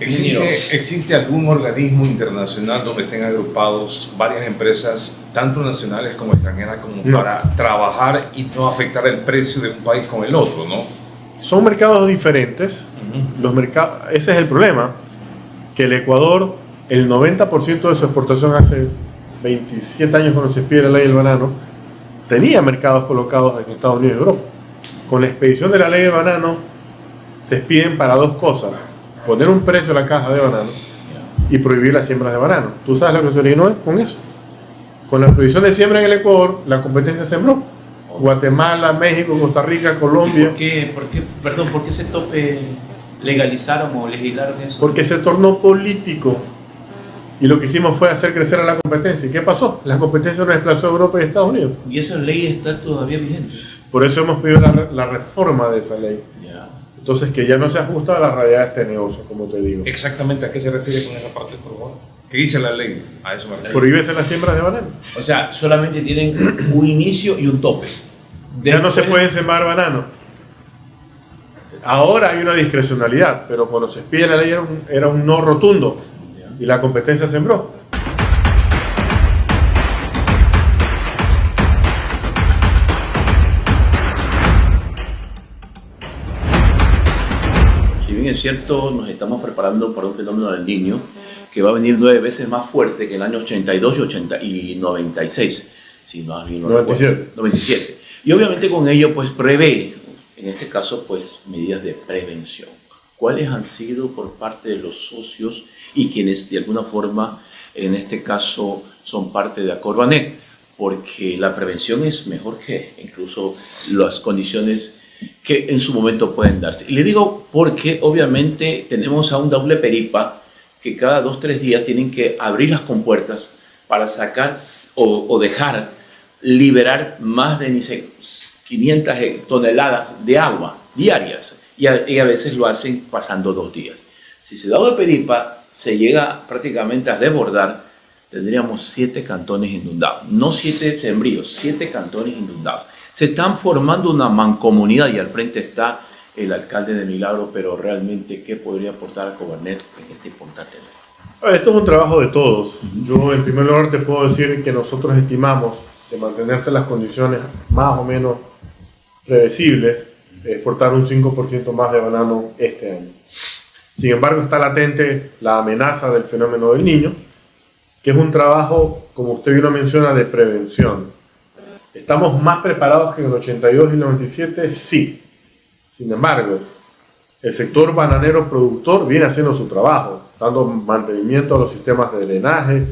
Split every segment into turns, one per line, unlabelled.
¿Existe algún organismo internacional donde estén agrupados varias empresas, tanto nacionales como extranjeras, como para trabajar y no afectar el precio de un país con el otro, ¿no?
Son mercados diferentes. Ese es el problema, que el Ecuador, el 90% de su exportación hace 27 años cuando se expide la ley del banano, tenía mercados colocados en Estados Unidos y Europa. Con la expedición de la ley del banano se expiden para dos cosas: poner un precio a la caja de banano y prohibir las siembras de banano. ¿Tú sabes lo que se originó con eso? Con la prohibición de siembra en el Ecuador, la competencia sembró. Guatemala, México, Costa Rica, Colombia.
¿Por qué ese tope legalizaron o legislaron eso?
Porque se tornó político. Y lo que hicimos fue hacer crecer a la competencia. ¿Y qué pasó? La competencia nos desplazó a Europa y Estados Unidos.
¿Y esa ley está todavía vigente?
Por eso hemos pedido la reforma de esa ley.
Ya.
Entonces, que ya no se ajusta a la realidad de este negocio, como te digo.
Exactamente, ¿a qué se refiere con esa parte, por favor? ¿Qué dice la ley? A eso me refiero.
Prohíbese las siembras de banano.
O sea, solamente tienen un inicio y un tope.
Ya no se pueden sembrar banano. Ahora hay una discrecionalidad, pero cuando se expide la ley era un no rotundo. Y la competencia sembró.
Si bien es cierto, nos estamos preparando para un fenómeno del Niño que va a venir 9 veces más fuerte que el año 82 y 96, si no has visto. 97. Y obviamente con ello pues prevé, en este caso pues medidas de prevención. ¿Cuáles han sido por parte de los socios y quienes de alguna forma en este caso son parte de Acorbanet? Porque la prevención es mejor que incluso las condiciones que en su momento pueden darse. Y le digo porque obviamente tenemos a un doble peripa que cada 2-3 días tienen que abrir las compuertas para sacar o dejar liberar más de 500 toneladas de agua diarias. Y a veces lo hacen pasando 2 días. Si se da de peripa, se llega prácticamente a desbordar, tendríamos 7 cantones inundados. No 7 sembríos, 7 cantones inundados. Se están formando una mancomunidad y al frente está el alcalde de Milagro, pero realmente, ¿qué podría aportar Acorbanet en este importante tema?
Esto es un trabajo de todos. Yo, en primer lugar, te puedo decir que nosotros estimamos de mantenerse las condiciones más o menos predecibles, exportar un 5% más de banano este año. Sin embargo, está latente la amenaza del fenómeno del Niño, que es un trabajo, como usted bien lo menciona, de prevención. ¿Estamos más preparados que en el 82 y el 97? Sí. Sin embargo, el sector bananero productor viene haciendo su trabajo, dando mantenimiento a los sistemas de drenaje,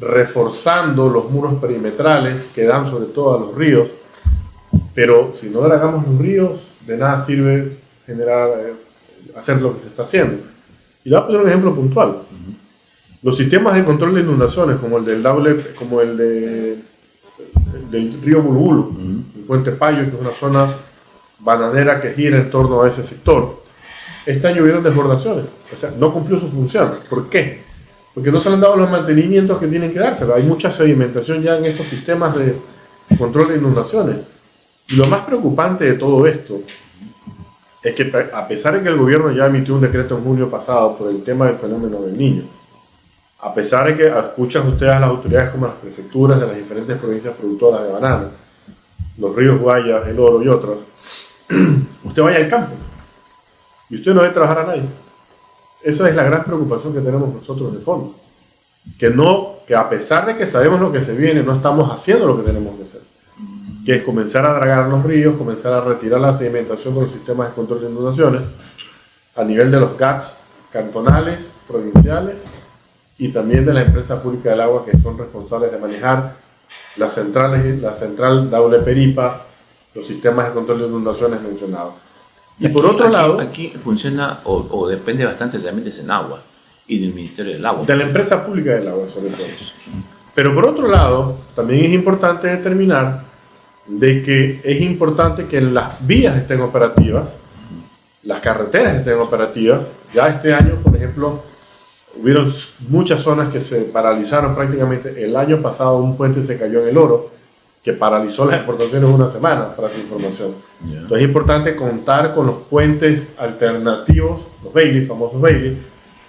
reforzando los muros perimetrales que dan sobre todo a los ríos. Pero si no dragamos los ríos, de nada sirve hacer lo que se está haciendo. Y le voy a poner un ejemplo puntual. Los sistemas de control de inundaciones, como el del río Bulbulu, el Puente Payo, que es una zona bananera que gira en torno a ese sector, este año hubieron desbordaciones. O sea, no cumplió su función. ¿Por qué? Porque no se le han dado los mantenimientos que tienen que darse. Hay mucha sedimentación ya en estos sistemas de control de inundaciones. Y lo más preocupante de todo esto es que, a pesar de que el gobierno ya emitió un decreto en junio pasado por el tema del fenómeno del Niño, a pesar de que escuchan ustedes a las autoridades como las prefecturas de las diferentes provincias productoras de banano, los ríos Guayas, El Oro y otros, usted vaya al campo y usted no ve trabajar a nadie. Esa es la gran preocupación que tenemos nosotros de fondo. Que a pesar de que sabemos lo que se viene, no estamos haciendo lo que tenemos que hacer. Que es comenzar a dragar los ríos, comenzar a retirar la sedimentación con los sistemas de control de inundaciones a nivel de los GATS cantonales, provinciales y también de la empresa pública del agua, que son responsables de manejar la central doble peripa, los sistemas de control de inundaciones mencionados. Y por otro lado...
Aquí funciona o depende bastante también de Senagua y del Ministerio del Agua.
De la empresa pública del agua, sobre todo. Pero por otro lado, también es importante determinar de que es importante que las vías estén operativas, las carreteras estén operativas. Ya este año, por ejemplo, hubieron muchas zonas que se paralizaron prácticamente. El año pasado un puente se cayó en El Oro, que paralizó las exportaciones una semana, para tu información. Entonces es importante contar con los puentes alternativos, los Bailey, famosos Bailey,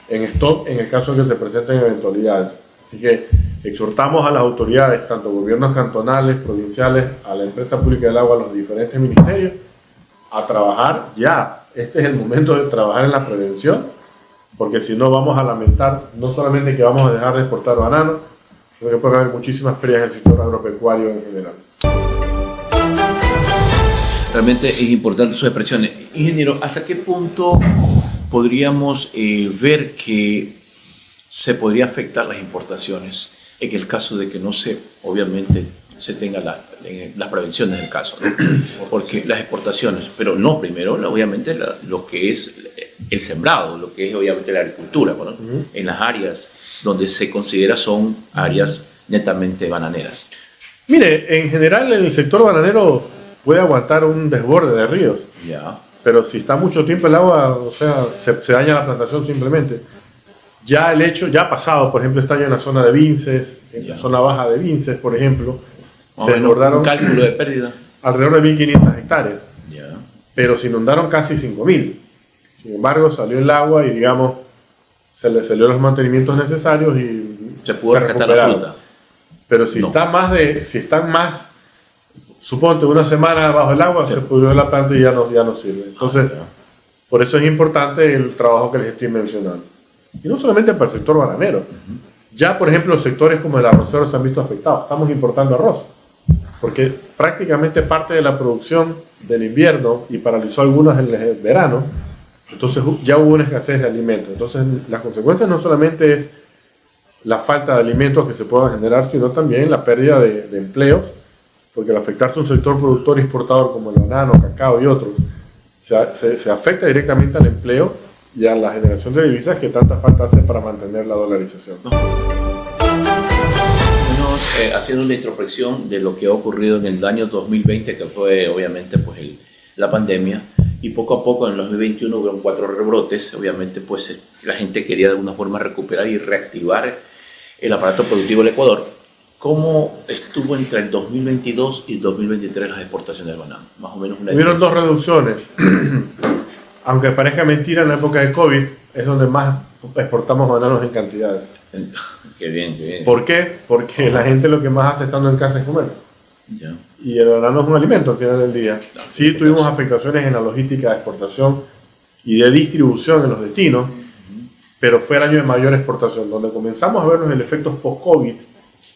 en stock en el caso de que se presenten eventualidades. Así que exhortamos a las autoridades, tanto gobiernos cantonales, provinciales, a la empresa pública del agua, a los diferentes ministerios, a trabajar ya. Este es el momento de trabajar en la prevención, porque si no vamos a lamentar no solamente que vamos a dejar de exportar banano, sino que puede haber muchísimas pérdidas en el sector agropecuario en general.
Realmente es importante sus expresiones. Ingeniero, ¿hasta qué punto podríamos ver que se podría afectar las importaciones en el caso de que no se, obviamente, se tengan las prevenciones del caso, ¿no? Porque las exportaciones, pero no primero, obviamente, lo que es el sembrado, lo que es obviamente la agricultura, ¿no? En las áreas donde se considera son áreas netamente bananeras.
Mire, en general el sector bananero puede aguantar un desborde de ríos.
Ya.
Pero si está mucho tiempo el agua, o sea, se daña la plantación simplemente. Ya el hecho, ya ha pasado, por ejemplo, este año en la zona de Vinces, en la zona baja de Vinces, por ejemplo, se desbordaron
un cálculo de pérdida.
Alrededor de 1.500 hectáreas.
Ya.
Pero se inundaron casi 5.000. Sin embargo, salió el agua y, digamos, se le salió los mantenimientos necesarios y
se pudo rescatar la fruta.
Pero si están más, suponte una semana bajo el agua, se pudrió la planta y ya no sirve. Entonces, por eso es importante el trabajo que les estoy mencionando. Y no solamente para el sector bananero. Ya, por ejemplo, sectores como el arrocero se han visto afectados. Estamos importando arroz, porque prácticamente parte de la producción del invierno y paralizó algunas en el verano. Entonces ya hubo una escasez de alimentos. Entonces las consecuencias no solamente es la falta de alimentos que se puedan generar, sino también la pérdida de empleos, porque al afectarse un sector productor y exportador como el banano, cacao y otros, se afecta directamente al empleo y a la generación de divisas que tanta falta hace para mantener la dolarización.
Haciendo una introspección de lo que ha ocurrido en el año 2020, que fue obviamente pues la pandemia, y poco a poco en el 2021 hubo 4 rebrotes, obviamente pues la gente quería de alguna forma recuperar y reactivar el aparato productivo del Ecuador. ¿Cómo estuvo entre el 2022 y 2023 las exportaciones del banano? Más o menos una
Hubieron 2 reducciones. Aunque parezca mentira, en la época de COVID es donde más exportamos bananos en cantidades.
Qué bien, qué bien.
¿Por qué? Porque la gente lo que más hace estando en casa es comer.
Ya.
Y el banano es un alimento al final del día. Sí tuvimos afectaciones en la logística de exportación y de distribución en los destinos, pero fue el año de mayor exportación, donde comenzamos a ver los efectos post-COVID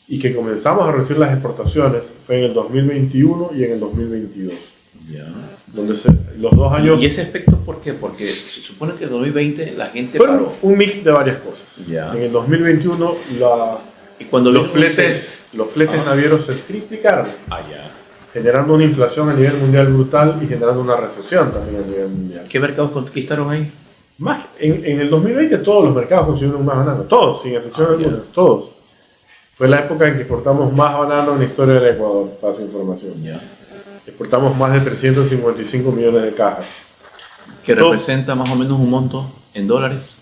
y que comenzamos a reducir las exportaciones fue en el 2021 y en el 2022.
Ya.
Donde los 2 años...
¿Y ese aspecto por qué? Porque se supone que en 2020 la gente
fueron
paró.
un mix de varias cosas.
Ya.
En el 2021
y cuando
los fletes navieros se triplicaron,
ya.
generando una inflación a nivel mundial brutal y generando una recesión también a nivel mundial.
¿Qué mercados conquistaron ahí?
Más, en el 2020 todos los mercados consumieron más banano, todos, sin excepción alguna, todos. Fue la época en que exportamos más banano en la historia del Ecuador, para su información.
Ya.
Exportamos más de 355 millones de cajas.
Que representa más o menos un monto en dólares,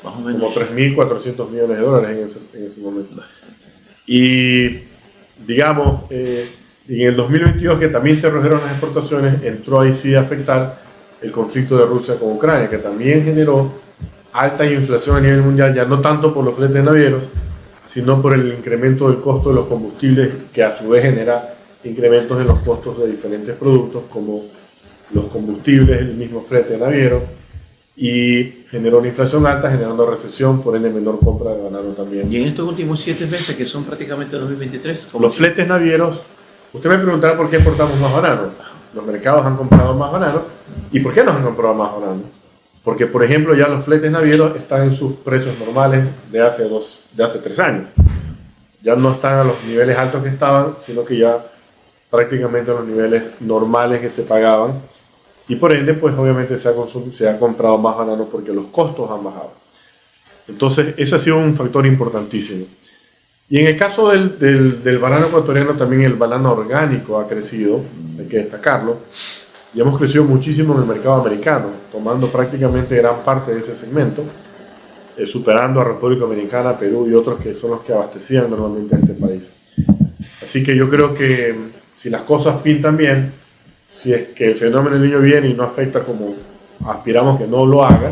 más o menos.
Como 3.400 millones de dólares en ese momento. Y digamos, en el 2022, que también se redujeron las exportaciones, entró ahí sí a afectar el conflicto de Rusia con Ucrania, que también generó alta inflación a nivel mundial, ya no tanto por los fletes navieros, sino por el incremento del costo de los combustibles, que a su vez genera incrementos en los costos de diferentes productos, como los combustibles, el mismo flete naviero, y generó una inflación alta, generando recesión, por ende menor compra de banano también.
Y en estos últimos 7 meses, que son prácticamente 2023,
los fletes navieros, usted me preguntará por qué exportamos más banano. Los mercados han comprado más banano. ¿Y por qué nos han comprado más banano? Porque, por ejemplo, ya los fletes navieros están en sus precios normales de hace 3 años. Ya no están a los niveles altos que estaban, sino que ya prácticamente a los niveles normales que se pagaban. Y por ende, pues obviamente se ha comprado más banano porque los costos han bajado. Entonces, eso ha sido un factor importantísimo. Y en el caso del banano ecuatoriano, también el banano orgánico ha crecido, hay que destacarlo. Y hemos crecido muchísimo en el mercado americano, tomando prácticamente gran parte de ese segmento, superando a República Dominicana, Perú y otros que son los que abastecían normalmente a este país. Así que yo creo que si las cosas pintan bien, si es que el fenómeno del niño viene y no afecta como aspiramos que no lo haga,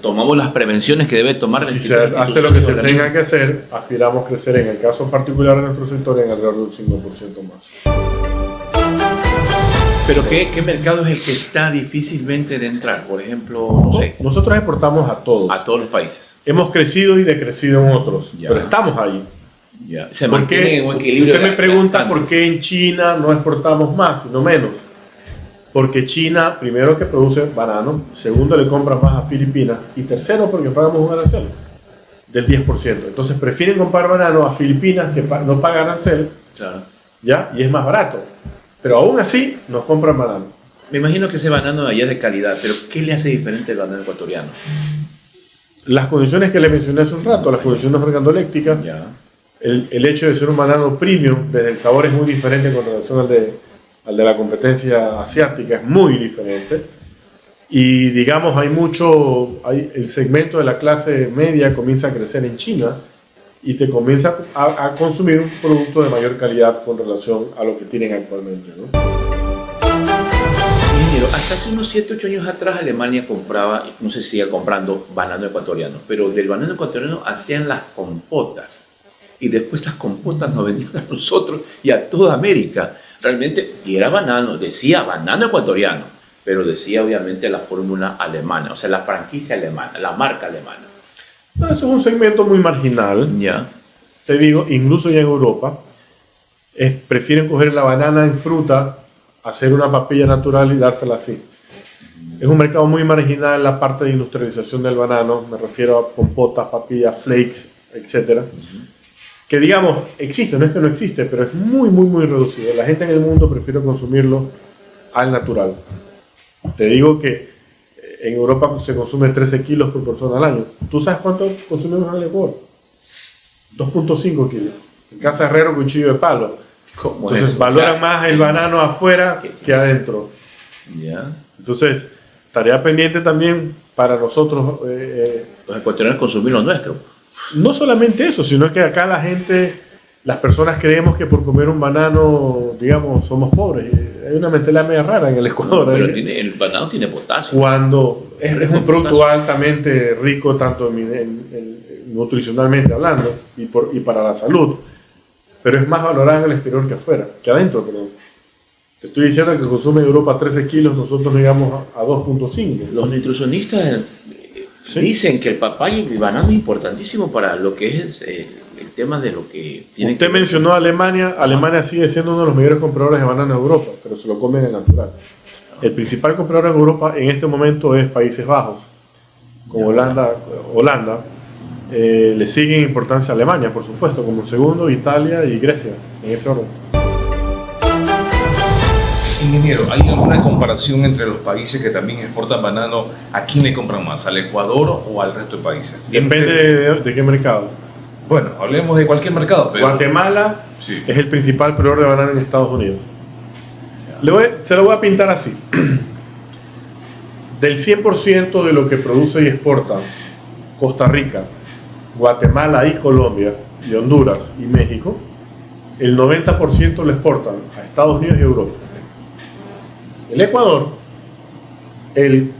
tomamos las prevenciones que debe tomar.
Si se hace lo que se tenga que hacer, aspiramos a crecer en el caso particular de nuestro sector en alrededor de un 5% más.
¿Pero qué mercado es el que está difícilmente de entrar? Por ejemplo, no sé.
Nosotros exportamos a todos.
A todos los países.
Hemos crecido y decrecido en otros, pero estamos ahí.
Ya. Se mantiene en un equilibrio.
Usted me pregunta por qué en China no exportamos más, sino menos. Porque China, primero, que produce banano, segundo, le compra más a Filipinas, y tercero, porque pagamos un arancel del 10%. Entonces prefieren comprar banano a Filipinas, que no paga arancel,
claro,
¿ya? Y es más barato. Pero aún así nos compran banano.
Me imagino que ese banano de allá es de calidad, pero ¿qué le hace diferente al banano ecuatoriano?
Las condiciones que le mencioné hace un rato, las condiciones organolépticas,
Ya.
el hecho de ser un banano premium, desde el sabor es muy diferente con relación al de la competencia asiática, es muy diferente. Y digamos, el segmento de la clase media comienza a crecer en China y te comienza a consumir un producto de mayor calidad con relación a lo que tienen actualmente, ¿no?
Ingeniero, hasta hace unos 7, 8 años atrás Alemania compraba, no sé si sigue comprando banano ecuatoriano, pero del banano ecuatoriano hacían las compotas. Y después las compotas nos vendían a nosotros y a toda América. Realmente, y era banano, decía banano ecuatoriano, pero decía obviamente la fórmula alemana, o sea, la franquicia alemana, la marca alemana.
Bueno, eso es un segmento muy marginal.
Ya.
Te digo, incluso ya en Europa, prefieren coger la banana en fruta, hacer una papilla natural y dársela así. Es un mercado muy marginal la parte de industrialización del banano, me refiero a compotas, papillas, flakes, etc. Que digamos, existe, no es que no existe, pero es muy, muy, muy reducido. La gente en el mundo prefiere consumirlo al natural. Te digo que en Europa se consume 13 kilos por persona al año. ¿Tú sabes cuánto consumimos en el Ecuador? 2.5 kilos. En casa herrero, cuchillo de palo. Entonces valoran más el banano afuera que adentro.
Ya.
Entonces, tarea pendiente también para nosotros.
Los ecuatorianos consumir lo nuestro.
No solamente eso, sino que acá la gente, las personas creemos que por comer un banano, digamos, somos pobres. Hay una mentalidad media rara en el Ecuador.
Pero el banano tiene potasio.
Cuando es un producto altamente rico, tanto nutricionalmente hablando y para la salud, pero es más valorado en el exterior que afuera, que adentro. Pero te estoy diciendo que consume en Europa 13 kilos, nosotros llegamos a 2.5.
Los nutricionistas dicen que el papaya y el banano es importantísimo para lo que es el tema de lo que tiene.
Usted mencionó a Alemania. Alemania sigue siendo uno de los mayores compradores de banano en Europa, pero se lo comen en natural. El principal comprador en Europa en este momento es Países Bajos, con Holanda. Le sigue en importancia Alemania, por supuesto, como segundo Italia y Grecia, en ese orden.
Ingeniero, ¿hay alguna comparación entre los países que también exportan banano? ¿A quién le compran más? ¿Al Ecuador o al resto de países?
Depende de qué mercado.
Bueno, hablemos de cualquier mercado. Pero
Guatemala
sí,
es el principal proveedor de banano en Estados Unidos. Se lo voy a pintar así. Del 100% de lo que produce y exporta Costa Rica, Guatemala y Colombia, y Honduras y México, el 90% lo exportan a Estados Unidos y Europa. El Ecuador, el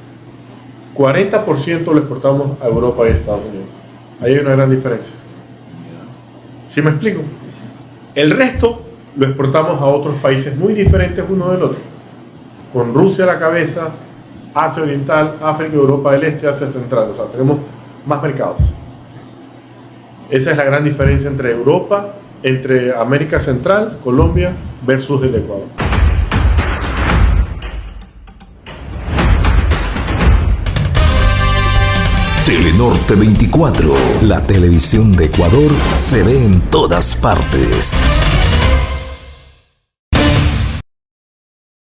40% lo exportamos a Europa y a Estados Unidos. Ahí hay una gran diferencia. ¿Sí me explico? El resto lo exportamos a otros países muy diferentes uno del otro. Con Rusia a la cabeza, Asia Oriental, África, Europa del Este, Asia Central. O sea, tenemos más mercados. Esa es la gran diferencia entre Europa, entre América Central, Colombia versus el Ecuador.
Telenorte 24, la televisión de Ecuador se ve en todas partes.